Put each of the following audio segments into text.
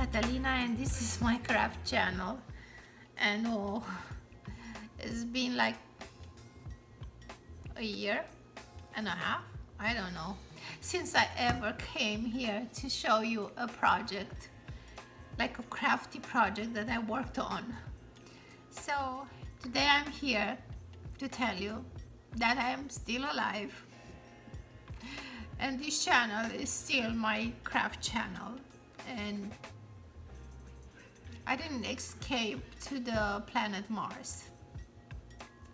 Catalina and this is my craft channel. And oh, it's been like a year and a half, I don't know, since I ever came here to show you a project, like a crafty project that I worked on. So today I'm here to tell you that I am still alive and this channel is still my craft channel, and I didn't escape to the planet Mars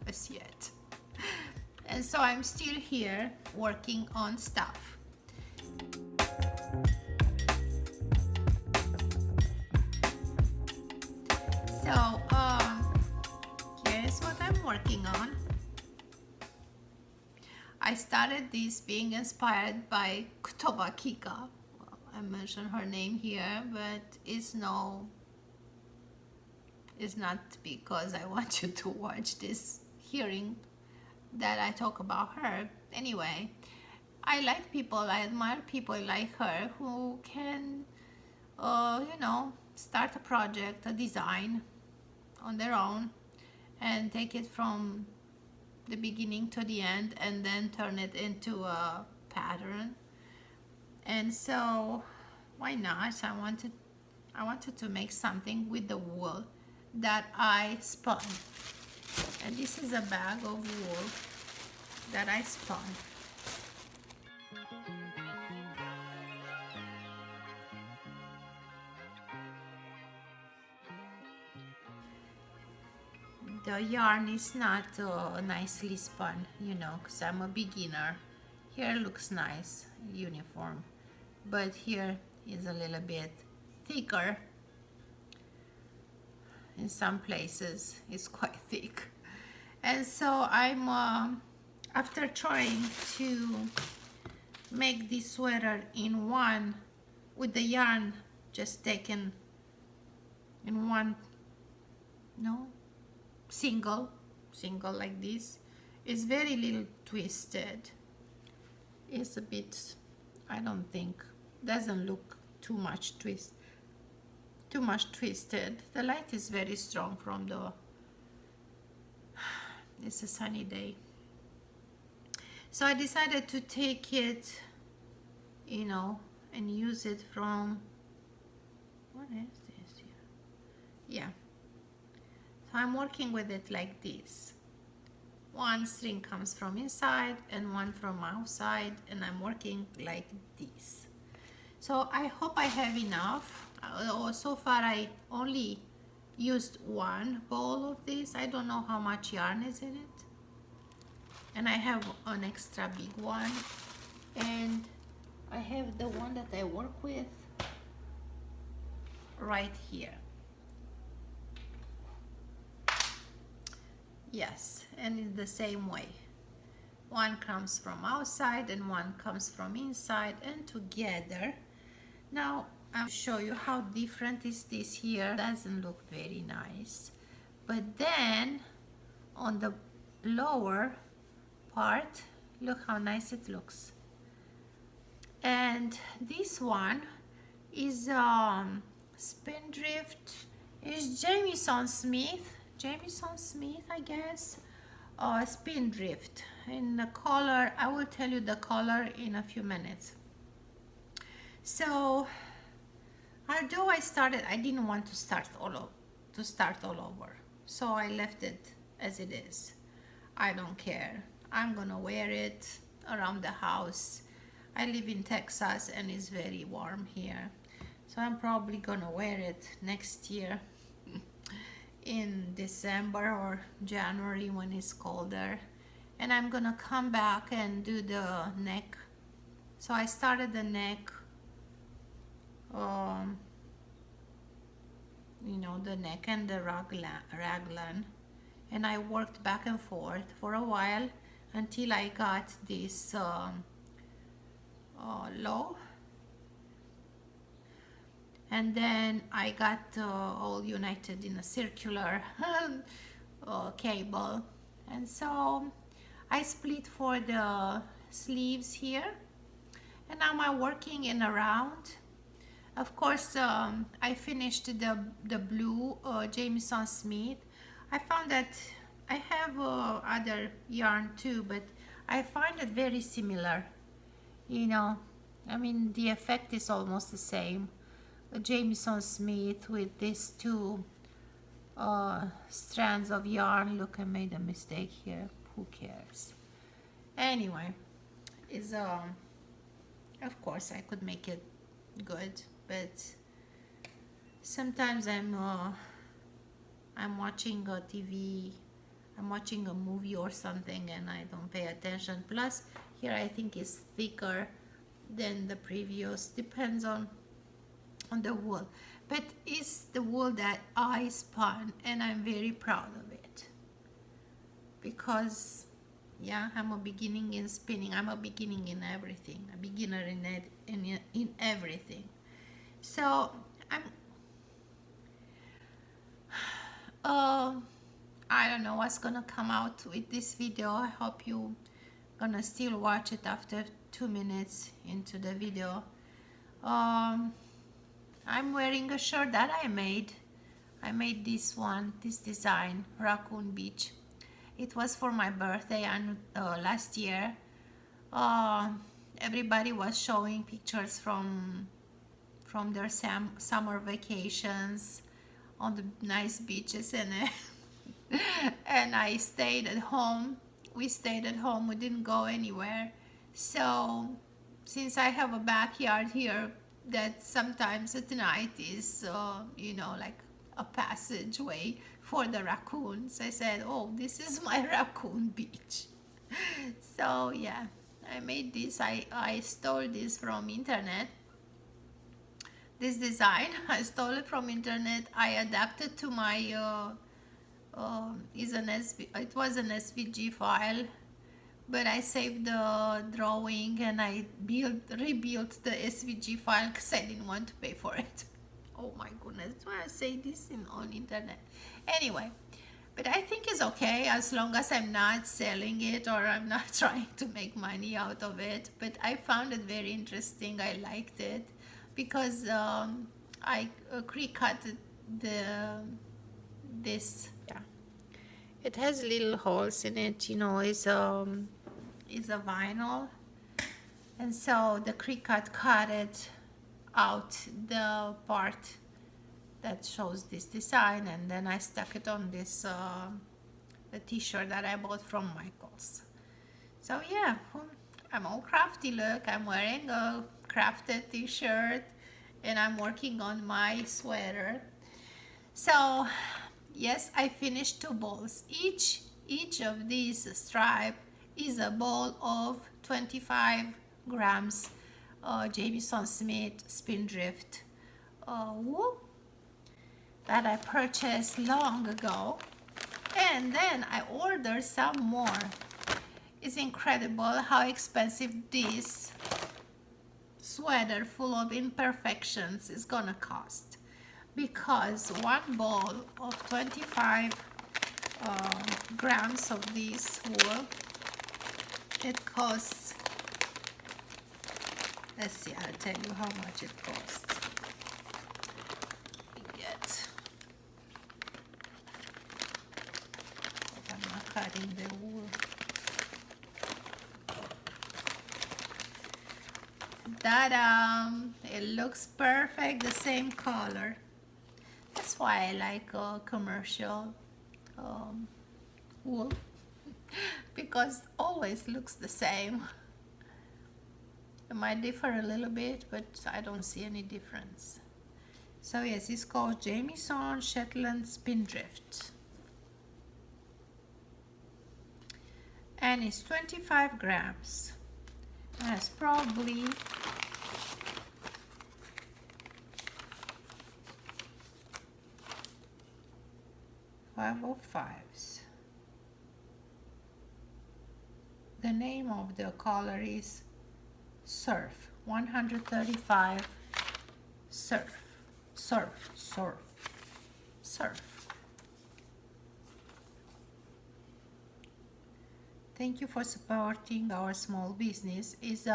as yet. And so I'm still here working on stuff. So here's what I'm working on. I started this being inspired by Kutoba Kika. Well, I mentioned her name here, but it's not because I want you to watch this hearing that I talk about her. Anyway, I like people, I admire people like her who can, you know, start a project, a design on their own and take it from the beginning to the end and then turn it into a pattern. And so why not? I wanted to make something with the wool that I spun. And this is a bag of wool that I spun. The yarn is not nicely spun, you know, because I'm a beginner. Here looks nice, uniform, but here is a little bit thicker. In some places it's quite thick. And so I'm after trying to make this sweater in one with the yarn just taken in one, no, single like this, it's very little twisted. It's a bit, I don't think, doesn't look too much twisted. The light is very strong from the, it's a sunny day. So I decided to take it, you know, and use it from, what is this here? Yeah. So I'm working with it like this. One string comes from inside and one from outside, and I'm working like this. So I hope I have enough. So far I only used one ball of this. I don't know how much yarn is in it. And I have an extra big one. And I have the one that I work with right here. Yes, and in the same way. One comes from outside and one comes from inside, and together. Now I'll show you how different is this here. Doesn't look very nice. But then on the lower part, look how nice it looks. And this one is Spindrift. Is Jamieson Smith, I guess. Spindrift in the color. I will tell you the color in a few minutes. So although I didn't want to start all over, so I left it as it is. I don't care. I'm gonna wear it around the house. I live in Texas and it's very warm here, so I'm probably gonna wear it next year in December or January when it's colder, and I'm gonna come back and do the neck. So I started the neck, you know, the neck and the raglan, and I worked back and forth for a while until I got this low, and then I got all united in a circular cable, and so I split for the sleeves here, and now I'm working in around Of course, I finished the blue Jameson Smith. I found that I have other yarn too, but I find it very similar. You know, I mean, the effect is almost the same. A Jameson Smith with these two strands of yarn. Look, I made a mistake here. Who cares? Anyway, is of course I could make it good, but sometimes I'm watching a TV, I'm watching a movie or something, and I don't pay attention. Plus, here I think it's thicker than the previous. Depends on the wool, but it's the wool that I spun, and I'm very proud of it because yeah, I'm a beginning in spinning. I'm a beginning in everything. A beginner in it, in everything. So I'm uh, I don't know what's gonna come out with this video. I hope you gonna still watch it after 2 minutes into the video. I'm wearing a shirt that I made. I made this one, this design, Raccoon Beach. It was for my birthday and last year. Uh, Everybody was showing pictures from their summer vacations on the nice beaches, and and I stayed at home. We stayed at home. We didn't go anywhere. So since I have a backyard here that sometimes at night is you know, like a passageway for the raccoons, I said, oh, this is my raccoon beach. So yeah, I made this. I stole this from internet. This design I stole it from internet. I adapted to my it was an SVG file, but I saved the drawing and I rebuilt the SVG file because I didn't want to pay for it. Oh my goodness, why I say this on internet? Anyway, but I think it's okay as long as I'm not selling it or I'm not trying to make money out of it. But I found it very interesting. I liked it because I pre-cut this. Yeah, it has little holes in it. You know, it's a vinyl, and so the Cricut cut it out the part that shows this design, and then I stuck it on this a t-shirt that I bought from Michael's. So yeah, I'm all crafty. Look, I'm wearing a crafted t-shirt and I'm working on my sweater. So yes, I finished 2 balls. Each of these stripe is a ball of 25 grams Jameson Smith Spindrift wool that I purchased long ago, and then I ordered some more. It's incredible how expensive this sweater full of imperfections is gonna cost, because one ball of 25 grams of this wool, it costs, let's see, I'll tell you how much it costs. I'm not cutting the wool. Ta-da! It looks perfect, the same color. That's why I like commercial wool, because always looks the same. It might differ a little bit, but I don't see any difference. So yes, it's called Jameson Shetland Spindrift, and it's 25 grams. That's probably 505s. The name of the color is Surf 135. Surf. Thank you for supporting our small business. Is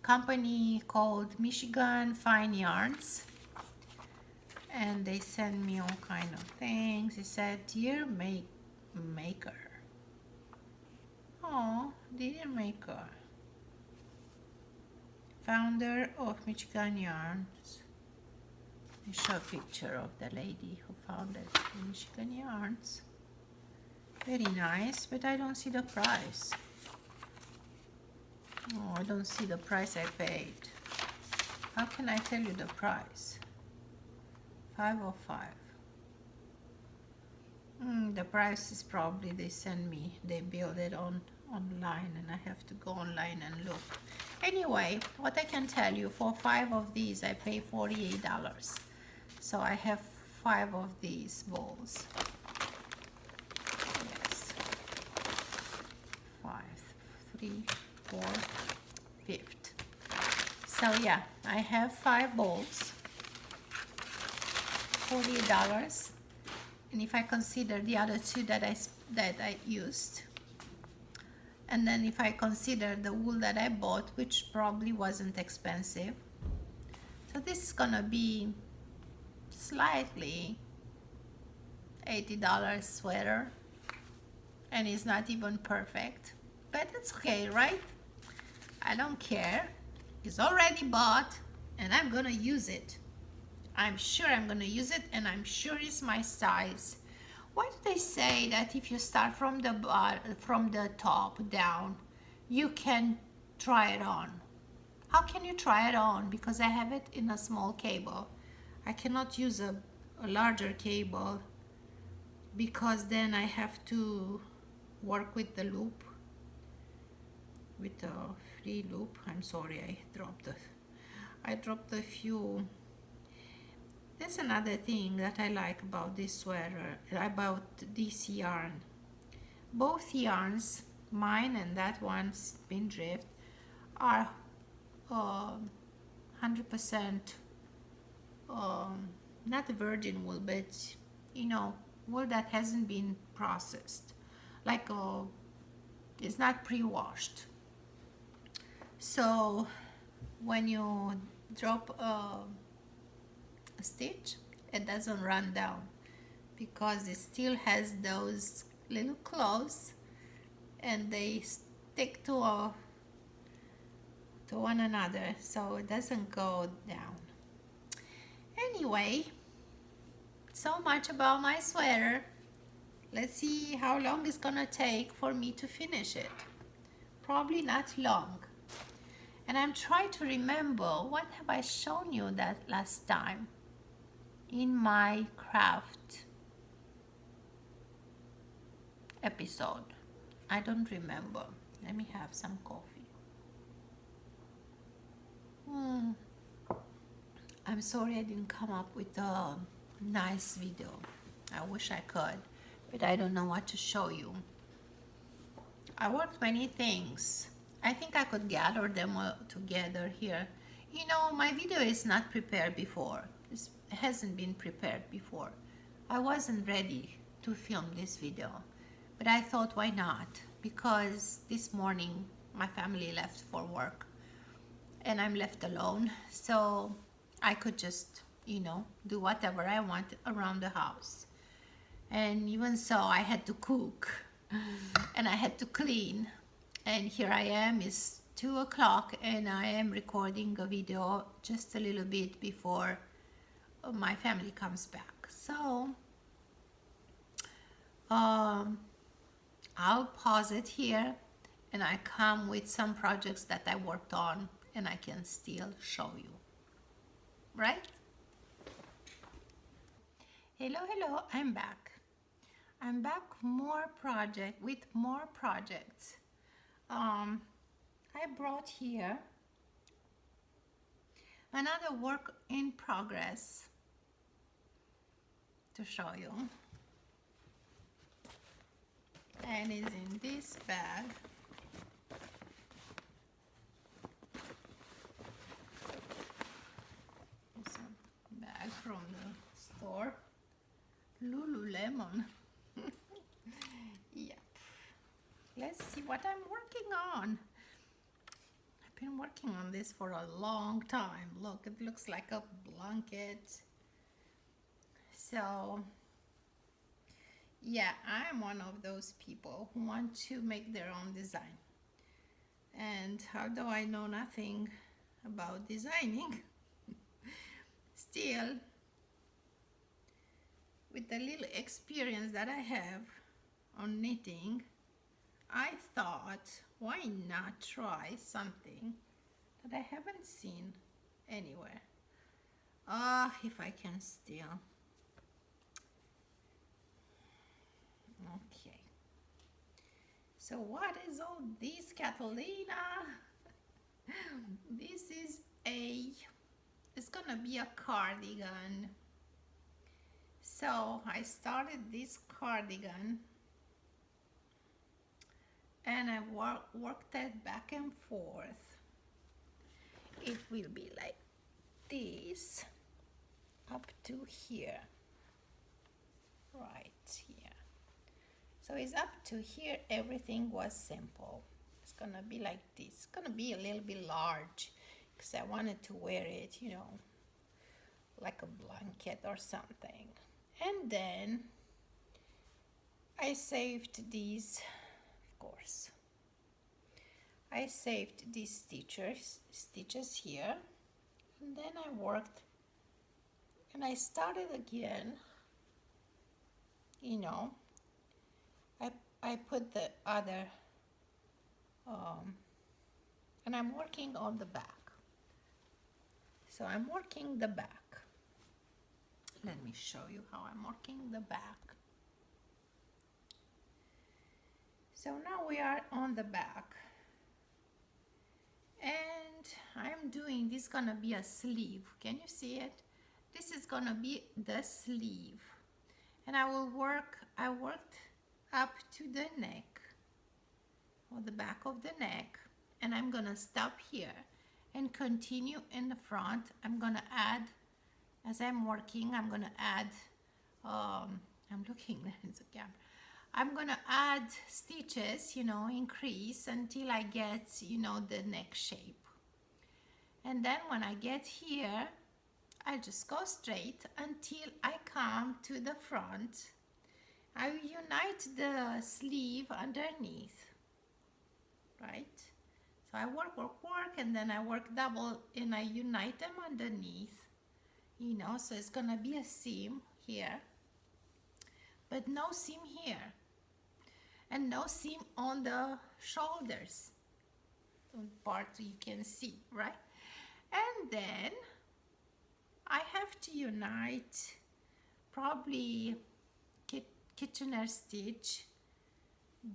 company called Michigan Fine Yarns, and they send me all kind of things. It said, "Dear Maker." Oh, Dear Maker. Founder of Michigan Yarns. I show a picture of the lady who founded Michigan Yarns. Very nice, but I don't see the price. Oh, I don't see the price I paid. How can I tell you the price? 505. The price is probably they send me, they build it online, and I have to go online and look. Anyway, what I can tell you, for 5 of these I pay $48. So I have 5 of these bowls. Yes. 5, 3, 4, 5. So yeah, I have 5 bowls. $48. And if I consider the other 2 that I used, and then if I consider the wool that I bought, which probably wasn't expensive, so this is gonna be slightly $80 sweater, and it's not even perfect, but it's okay, right? I don't care. It's already bought, and I'm gonna use it. I'm sure I'm gonna use it, and I'm sure it's my size. Why do they say that if you start from the top down, you can try it on? How can you try it on? Because I have it in a small cable. I cannot use a larger cable, because then I have to work with the loop, with the free loop. I'm sorry, I dropped a few. That's another thing that I like about this sweater, about this yarn. Both yarns, mine and that one, Spindrift, are 100% not virgin wool, but you know, wool that hasn't been processed, like it's not pre-washed. So when you drop a stitch, it doesn't run down, because it still has those little claws, and they stick to one another, so it doesn't go down. Anyway, so much about my sweater. Let's see how long it's gonna take for me to finish it. Probably not long. And I'm trying to remember, what have I shown you that last time in my craft episode? I don't remember. Let me have some coffee. I'm sorry I didn't come up with a nice video. I wish I could, but I don't know what to show you. I worked many things. I think I could gather them all together here. You know, my video is not prepared before. It hasn't been prepared before. I wasn't ready to film this video, but I thought, why not? Because this morning my family left for work and I'm left alone, so I could just, you know, do whatever I want around the house. And even so, I had to cook and I had to clean. And here I am, it's 2 o'clock, and I am recording a video just a little bit before my family comes back. So I'll pause it here, and I come with some projects that I worked on, and I can still show you, right? Hello, I'm back. I'm back with more projects. I brought here another work in progress to show you, and it's in this bag. It's a bag from the store, Lululemon. Yep. Let's see what I'm working on. been working on this for a long time. Look, it looks like a blanket. So yeah, I'm one of those people who want to make their own design. And although I know nothing about designing, still, with the little experience that I have on knitting, I thought, why not try something that I haven't seen anywhere? Ah, if I can still. Okay. So what is all this, Catalina? This is it's gonna be a cardigan. So I started this cardigan and I worked it back and forth. It will be like this up to here, right here. So it's up to here, everything was simple. It's gonna be like this. It's gonna be a little bit large because I wanted to wear it, you know, like a blanket or something. And then I saved these, of course. I saved these stitches here, and then I worked and I started again, you know. I put the other, and I'm working on the back. So I'm working the back. Let me show you how I'm working the back. So now we are on the back. And I'm doing, this gonna be a sleeve. Can you see it? This is gonna be the sleeve. And I worked up to the neck, or the back of the neck, and I'm gonna stop here and continue in the front. I'm gonna add, as I'm working, I'm gonna add, I'm looking at the camera. I'm gonna add stitches, you know, increase until I get, you know, the neck shape. And then when I get here, I just go straight until I come to the front. I unite the sleeve underneath, right? So I work, and then I work double and I unite them underneath, you know, so it's gonna be a seam here, but no seam here, and no seam on the shoulders, the part you can see, right? And then I have to unite probably Kitchener stitch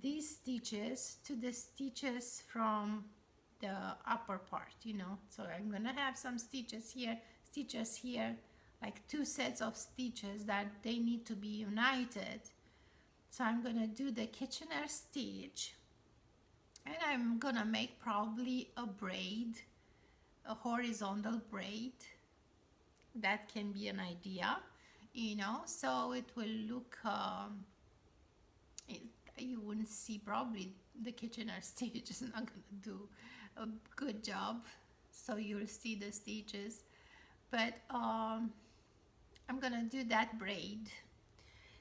these stitches to the stitches from the upper part, you know. So I'm gonna have some stitches here, like 2 sets of stitches that they need to be united. So I'm gonna do the Kitchener stitch, and I'm gonna make probably a braid, a horizontal braid. That can be an idea, you know, so it will look, you wouldn't see, probably the Kitchener stitch is not gonna do a good job, so you'll see the stitches, but I'm gonna do that braid.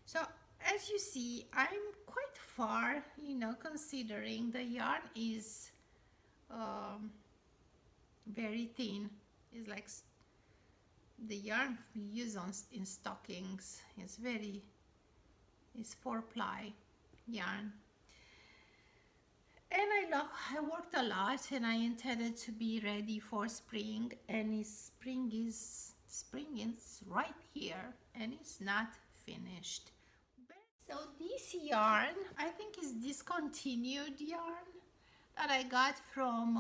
So as you see, I'm quite far, you know, considering the yarn is very thin. It's like the yarn we use in stockings is 4-ply yarn. And I worked a lot, and I intended to be ready for spring, and spring is right here, and it's not finished. So this yarn, I think, is discontinued yarn that I got from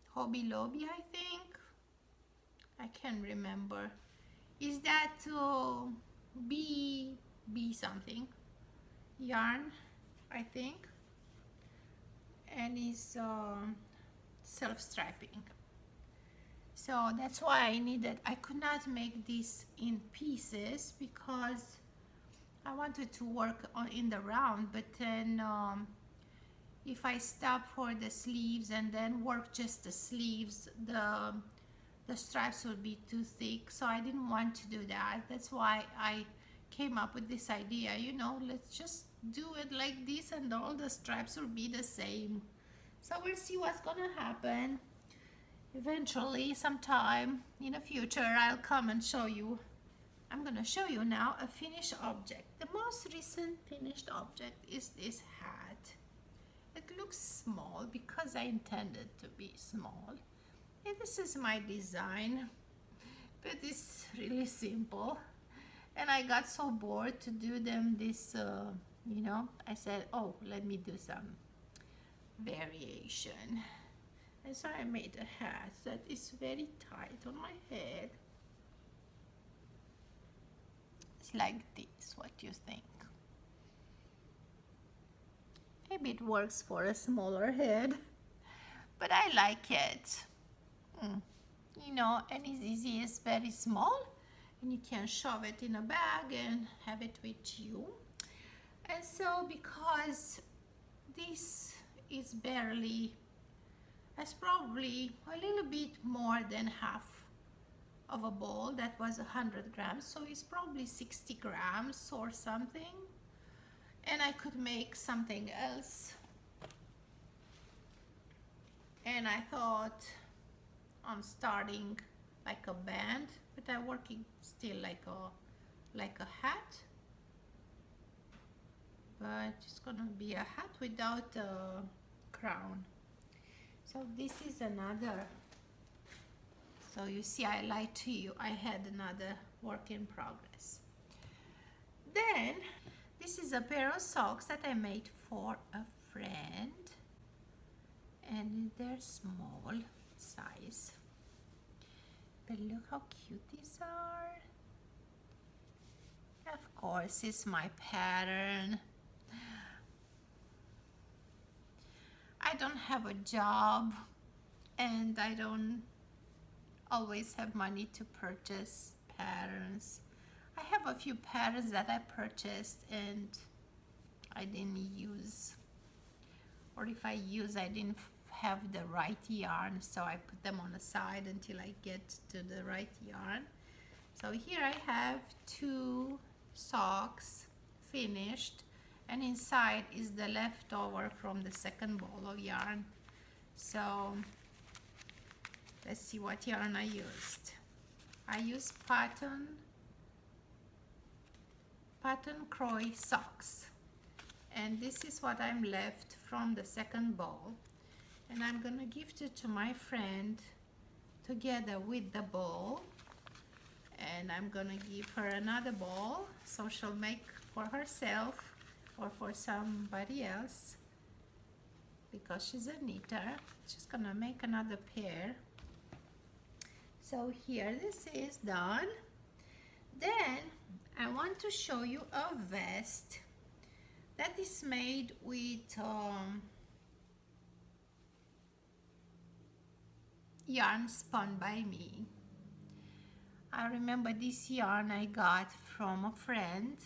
Hobby Lobby, I think. I can't remember. Is that B something yarn, I think, and it's self-striping. So that's why I could not make this in pieces because I wanted to work in the round, but then if I stop for the sleeves and then work just the sleeves, the stripes would be too thick, so I didn't want to do that. That's why I came up with this idea, you know, let's just do it like this and all the stripes will be the same. So we'll see what's gonna happen. Eventually, sometime in the future, I'll come and show you. I'm gonna show you now a finished object. The most recent finished object is this hat. It looks small because I intended to be small. And this is my design, but it's really simple. And I got so bored to do them this, you know, I said, oh, let me do some variation. And so I made a hat that is very tight on my head. It's like this, what do you think? Maybe it works for a smaller head, but I like it. You know, and it's easy, it's very small, and you can shove it in a bag and have it with you. And so because this is barely, it's probably a little bit more than half of a bowl that was 100 grams, so it's probably 60 grams or something, and I could make something else. And I thought I'm starting like a band, but I'm working still like a hat, but it's gonna be a hat without a crown. So this is another, so you see, I lied to you, I had another work in progress. Then this is a pair of socks that I made for a friend, and they're small size, but look how cute these are. Of course, it's my pattern. I don't have a job, and I don't always have money to purchase patterns. I have a few patterns that I purchased and I didn't use, or if I use, I didn't have the right yarn, so I put them on the side until I get to the right yarn. So here I have 2 socks finished, and inside is the leftover from the second ball of yarn. So let's see what yarn I used. I used Pattern Croy socks, and this is what I'm left from the second ball, and I'm gonna gift it to my friend together with the ball, and I'm gonna give her another ball so she'll make for herself or for somebody else, because she's a knitter. She's gonna make another pair. So here, this is done. Then I want to show you a vest that is made with yarn spun by me. I remember this yarn I got from a friend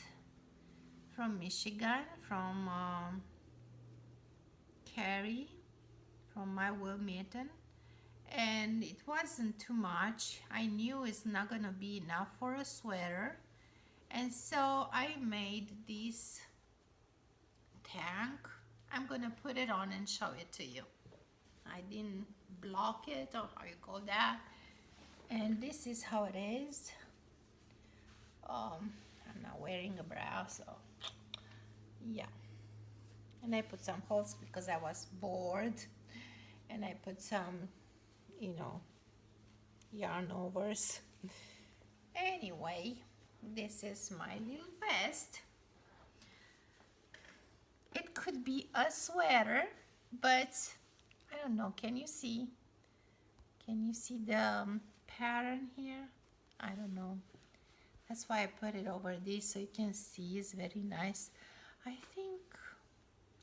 from Michigan, from Carrie, from My Wool Mitten, and it wasn't too much. I knew it's not gonna be enough for a sweater, and so I made this tank. I'm gonna put it on and show it to you. I didn't block it, or how you call that, and this is how it is. I'm not wearing a bra, so yeah. And I put some holes because I was bored, and I put some, you know, yarn overs. Anyway, this is my little vest. It could be a sweater, but I don't know. Can you see? Can you see the pattern here? I don't know. That's why I put it over this so you can see. It's very nice. I think,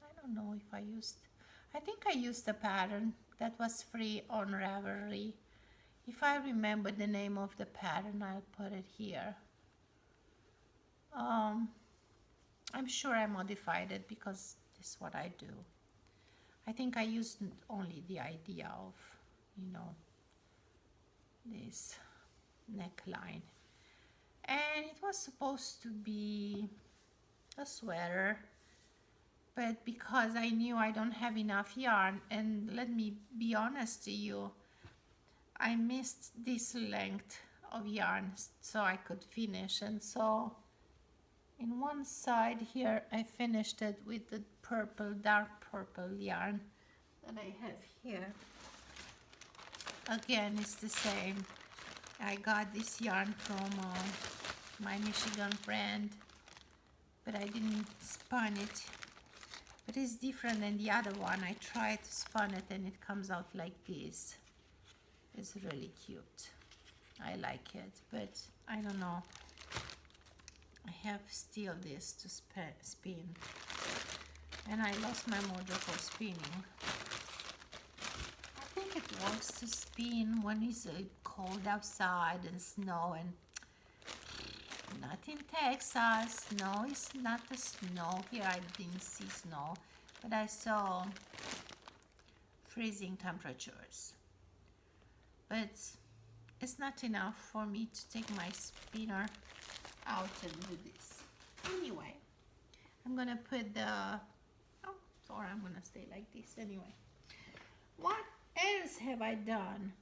I don't know if I used, I think I used the pattern that was free on Ravelry. If I remember the name of the pattern, I'll put it here. I'm sure I modified it because this is what I do. I think I used only the idea of, you know, this neckline. And it was supposed to be a sweater, but because I knew I don't have enough yarn, and let me be honest to you, I missed this length of yarn so I could finish, and so in one side here I finished it with the purple, dark purple yarn that I have here. Again, it's the same. I got this yarn from my Michigan friend, but I didn't spun it. But it's different than the other one. I tried to spun it and it comes out like this. It's really cute. I like it, but I don't know. I have still this to spin. And I lost my mojo for spinning. I think it works to spin when it's cold outside and snow, and not in Texas. No, it's not the snow here. I didn't see snow, but I saw freezing temperatures. But it's not enough for me to take my spinner out and do this. Anyway, I'm gonna put the, oh, sorry, I'm gonna stay like this anyway. What else have I done?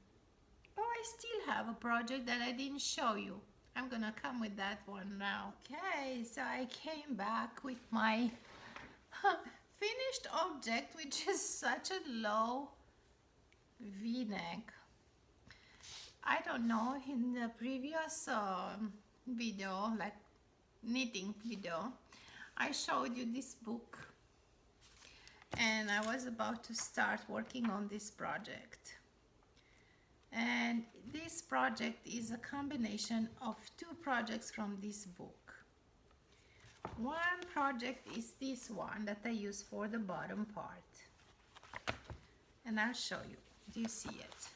Oh, I still have a project that I didn't show you. I'm gonna come with that one now. Okay, so I came back with my finished object, which is such a low V-neck. I don't know, in the previous video, like knitting video, I showed you this book, and I was about to start working on this project. And this project is a combination of two projects from this book. One project is this one that I use for the bottom part, and I'll show you. Do you see it?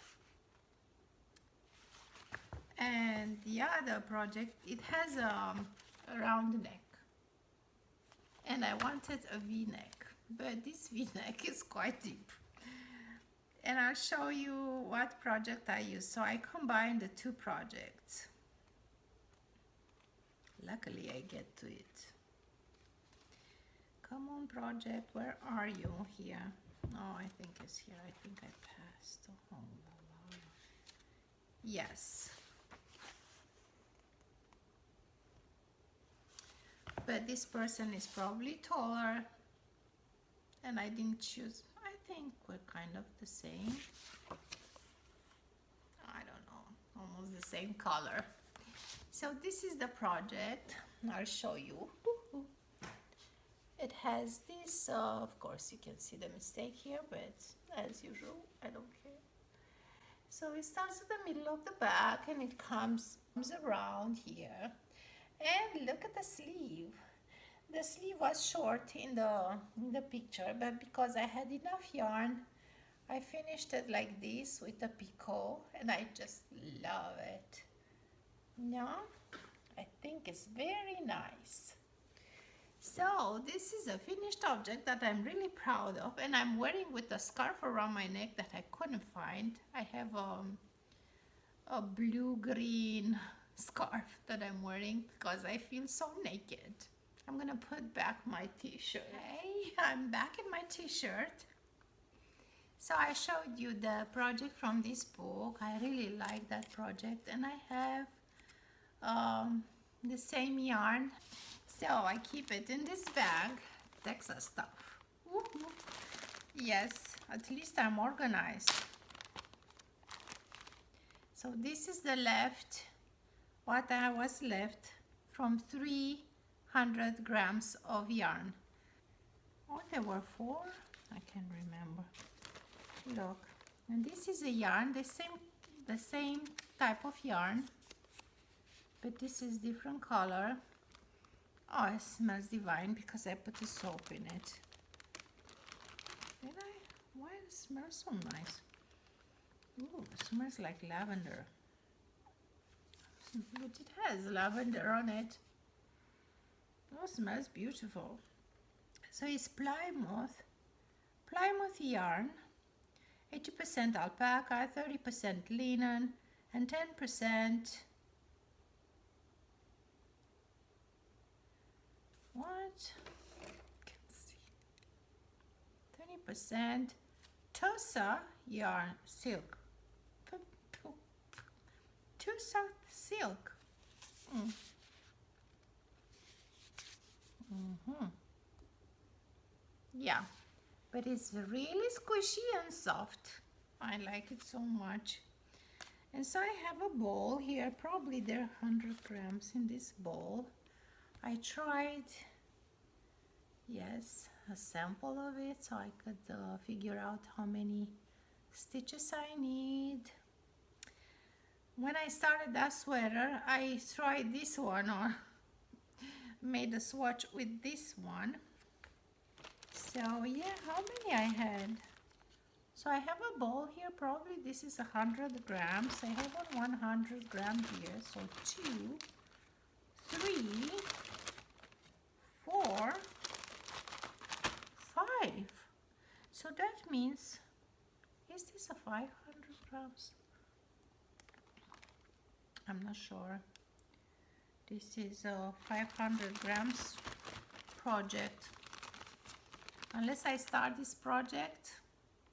And the other project, it has a round neck, and I wanted a V-neck, but this V-neck is quite deep. And I'll show you what project I use. So I combined the two projects. Luckily I get to it. Come on, project, where are you here? Oh, I think it's here. I think I passed. Oh, la, la. Yes. But this person is probably taller, and I didn't choose. I think we're kind of the same. I don't know, almost the same color. So this is the project. I'll show you. It has this, of course you can see the mistake here, but as usual, I don't care. So it starts at the middle of the back and it comes around here. And look at the sleeve. The sleeve was short in the picture, but because I had enough yarn, I finished it like this with a picot, and I just love it. No, I think it's very nice. So this is a finished object that I'm really proud of, and I'm wearing with a scarf around my neck that I couldn't find. I have a blue-green scarf that I'm wearing because I feel so naked. I'm gonna put back my t-shirt. Hey, I'm back in my t-shirt. So I showed you the project from this book. I really like that project, and I have the same yarn. So I keep it in this bag, Texas stuff. Woo-hoo. Yes, at least I'm organized. So this is the left, what I was left from 300 grams of yarn. Oh, there were 4? I can't remember. Look, and this is a yarn, the same type of yarn, but this is different color. Oh, it smells divine because I put the soap in it. Did I? Why does it smell so nice? Ooh, it smells like lavender. But it has lavender on it. Oh, it smells beautiful. So it's Plymouth Plymouth yarn, 80% alpaca, 30% linen, and 10% what? Can't see. 30% Tosa yarn silk. Tosa silk. Yeah, but it's really squishy and soft. I like it so much. And so I have a bowl here. Probably there are 100 grams in this bowl. I tried, yes, a sample of it so I could figure out how many stitches I need. When I started that sweater, I tried this one or made a swatch with this one. So yeah, how many I had? So I have a bowl here, probably this is 100 grams. I have a 100 gram here, so 2, 3, 4, 5. So that means, is this a 500 grams? I'm not sure. This is a 500 grams project. Unless I start this project,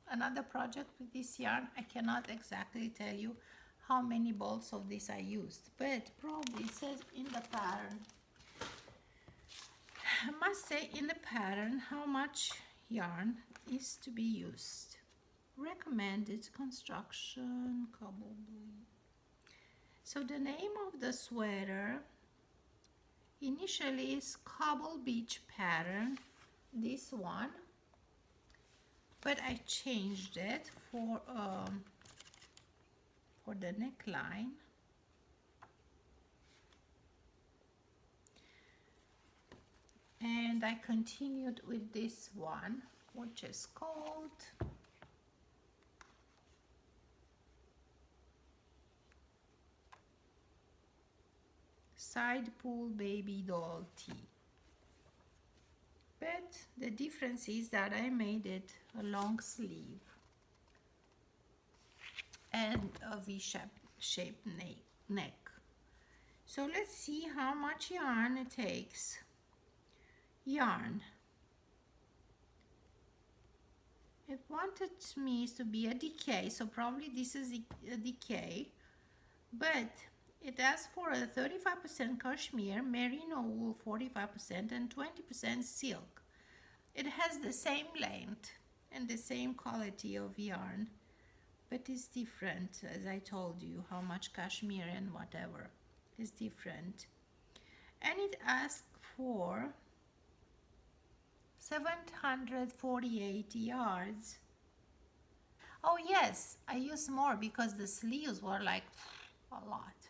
another project with this yarn, I cannot exactly tell you how many balls of this I used, but probably it says in the pattern. I must say in the pattern how much yarn is to be used. Recommended construction, cobble blue. So the name of the sweater initially is Cobble Beach pattern, this one, but I changed it for the neckline. And I continued with this one, which is called Side Pool Baby Doll Tee. But the difference is that I made it a long sleeve and a V-shaped neck. So let's see how much yarn it takes. Yarn. It wanted me to be a decay, so probably this is a decay, but it asks for a 35% cashmere, merino wool 45%, and 20% silk. It has the same length and the same quality of yarn, but it's different, as I told you, how much cashmere and whatever is different. And it asks for 748 yards. Oh yes, I used more because the sleeves were like a lot.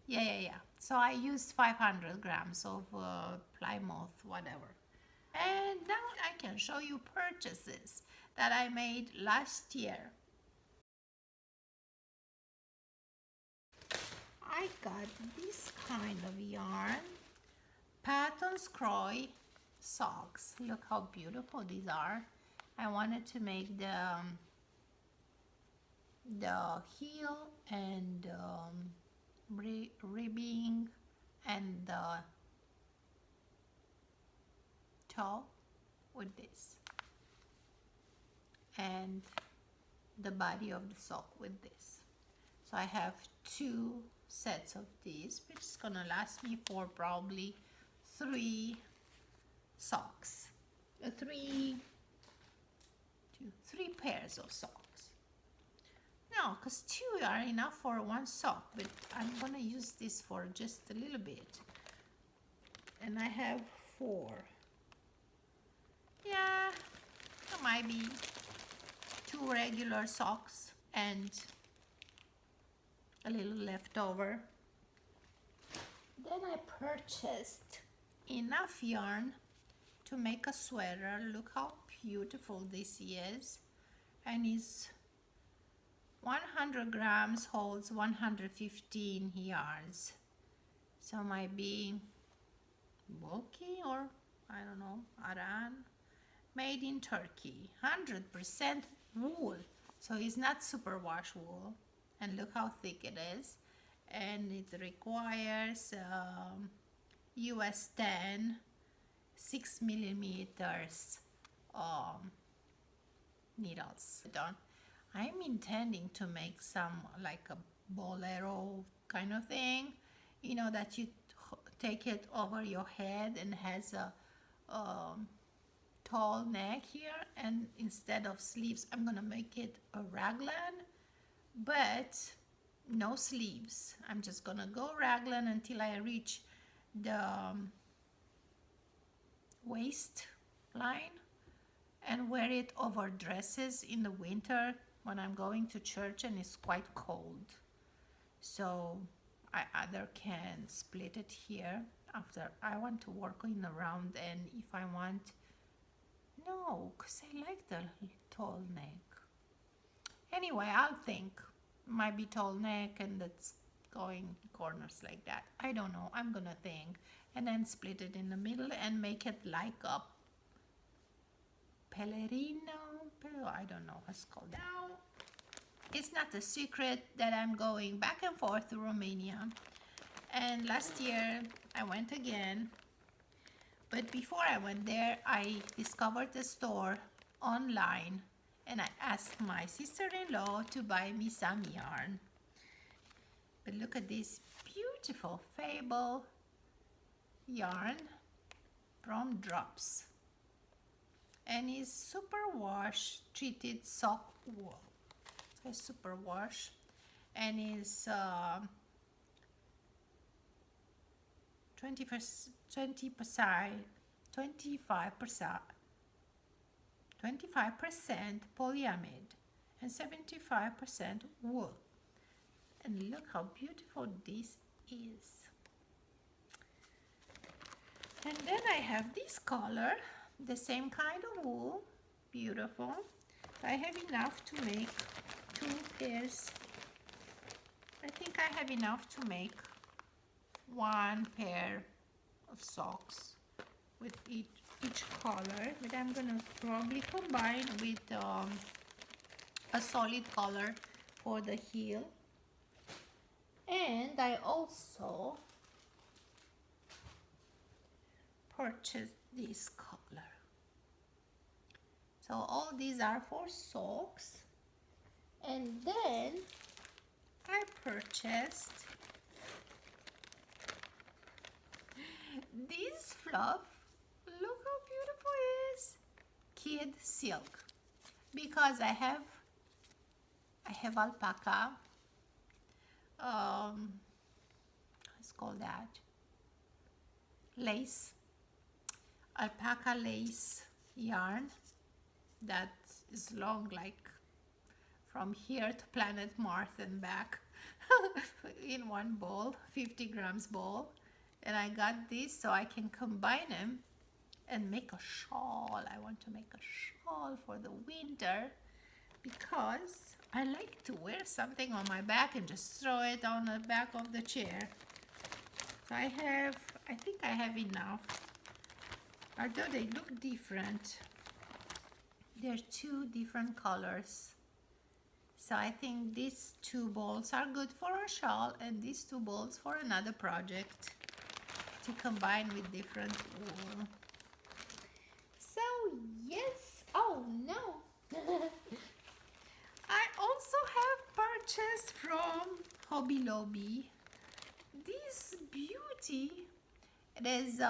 Yeah. So I used 500 grams of Plymouth, whatever. And now I can show you purchases that I made last year. I got this kind of yarn, Patton's Croy socks. Look how beautiful these are. I wanted to make the heel and ribbing and the toe with this, and the body of the sock with this. So I have 2 sets of these, which is gonna last me for probably 3 socks, 3 pairs of socks. No, because 2 are enough for 1 sock, but I'm gonna use this for just a little bit. And I have 4. Yeah, there might be 2 regular socks and a little leftover. Then I purchased enough yarn to make a sweater. Look how beautiful this is. And it's 100 grams, holds 115 yards. So might be bulky, or I don't know, Aran. made in Turkey, 100% wool. So it's not superwash wool. And look how thick it is. And it requires US 10 6 millimeters needles. I'm intending to make some like a bolero kind of thing, you know, that you take it over your head and has a tall neck here, and instead of sleeves I'm gonna make it a raglan, but no sleeves. I'm just gonna go raglan until I reach the waist line and wear it over dresses in the winter when I'm going to church and it's quite cold. So I either can split it here after I want to work in the round, and if I want, no, because I like the tall neck. Anyway, I'll think. Might be tall neck and that's going corners like that. I don't know. I'm gonna think. And then split it in the middle and make it like a pelerino. I don't know what's called now. It's not a secret that I'm going back and forth to Romania. And last year I went again. But before I went there, I discovered a store online and I asked my sister-in-law to buy me some yarn. But look at this beautiful Fable yarn from Drops. And it's superwash treated sock wool. So it's superwash and it's 25% polyamide and 75% wool. And look how beautiful this is. And then I have this color, the same kind of wool, beautiful. I have enough to make 2 pairs. I think I have enough to make 1 pair of socks with each color, but I'm gonna probably combine with a solid color for the heel. And I also purchased this color. So all these are for socks. And then I purchased this fluff. Look how beautiful it is. Kid silk. Because I have alpaca. Let's call that lace. Alpaca lace yarn that is long, like from here to planet Mars and back in one bowl, 50 grams bowl. And I got this so I can combine them and make a shawl. I want to make a shawl for the winter because I like to wear something on my back and just throw it on the back of the chair. So I think I have enough. Although they look different. They're 2 different colors. So I think these 2 balls are good for a shawl and these 2 balls for another project to combine with different wool. So yes, oh no. I also have purchased from Hobby Lobby this beauty. It is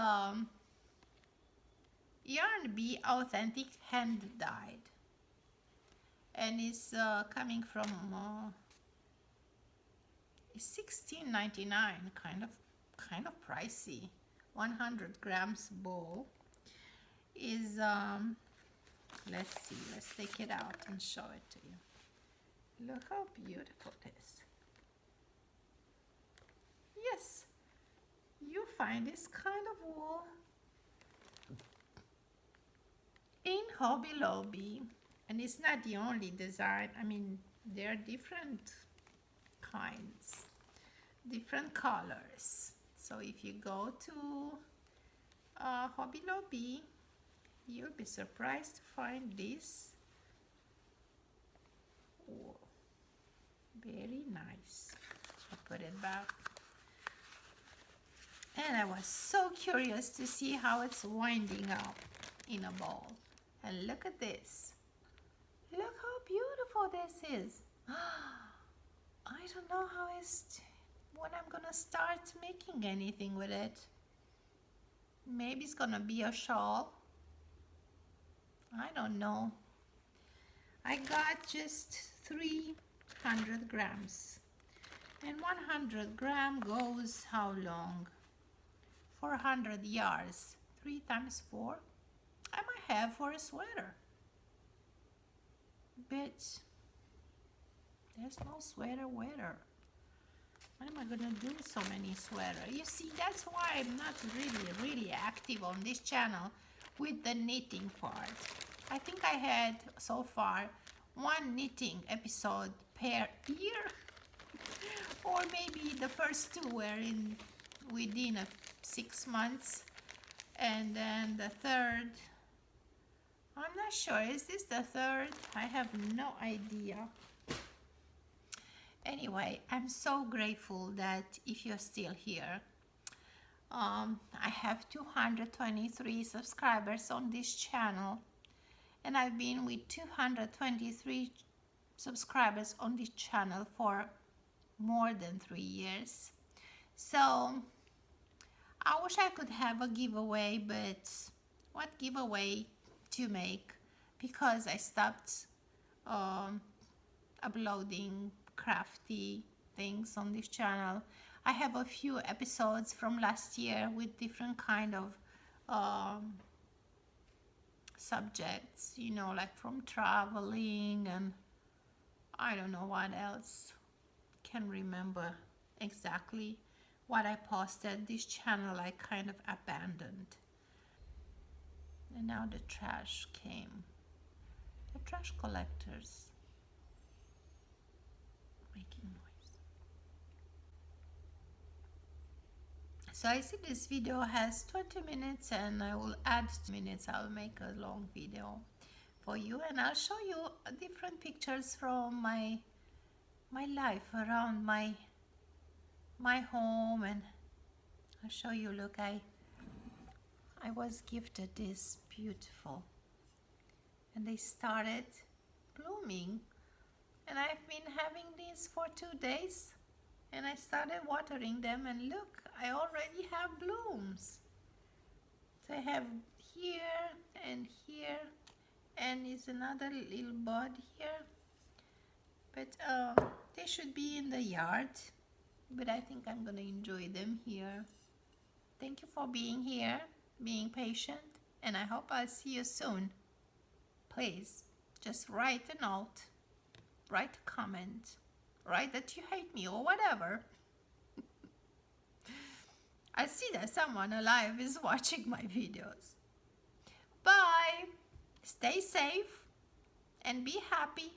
Yarn Bee Authentic Hand Dyed, and it's coming from it's $16.99, kind of pricey. 100 grams bowl is let's see, let's take it out and show it to you. Look how beautiful it is. Yes, you find this kind of wool in Hobby Lobby, and it's not the only design. I mean, there are different kinds, different colors. So if you go to Hobby Lobby You'll be surprised to find this. Oh, very nice. I'll put it back. And I was so curious to see how it's winding up in a ball. And look at this. Look how beautiful this is. I don't know when I'm gonna start making anything with it. Maybe it's gonna be a shawl. I don't know. I got just 300 grams. And 100 gram goes how long? 400 yards. 3 times 4. I might have for a sweater. But there's no sweater weather. What am I gonna do with so many sweaters? You see, that's why I'm not really active on this channel with the knitting part. I think I had so far 1 knitting episode per year. Or maybe the first 2 were within 6 months. And then the third, I'm not sure. Is this the third? I have no idea. Anyway, I'm so grateful that if you're still here. I have 223 subscribers on this channel, and I've been with 223 subscribers on this channel for more than 3 years. So I wish I could have a giveaway, but what giveaway to make, because I stopped uploading crafty things on this channel. I have a few episodes from last year with different kind of subjects, you know, like from traveling, and I don't know what else. Can't remember exactly what I posted. This channel I kind of abandoned. And now the trash came. The trash collectors making noise. So I see this video has 20 minutes, and I will add 2 minutes. I'll make a long video for you, and I'll show you different pictures from my life around my home, and I'll show you. Look, I was gifted this beautiful, and they started blooming, and I've been having these for 2 days, and I started watering them, and look, I already have blooms. So I have here and here, and it's another little bud here, but they should be in the yard, but I think I'm gonna enjoy them here. Thank you for being here, being patient, and I hope I'll see you soon. Please just write a note, write a comment, write that you hate me or whatever. I see that someone alive is watching my videos. Bye. Stay safe and be happy.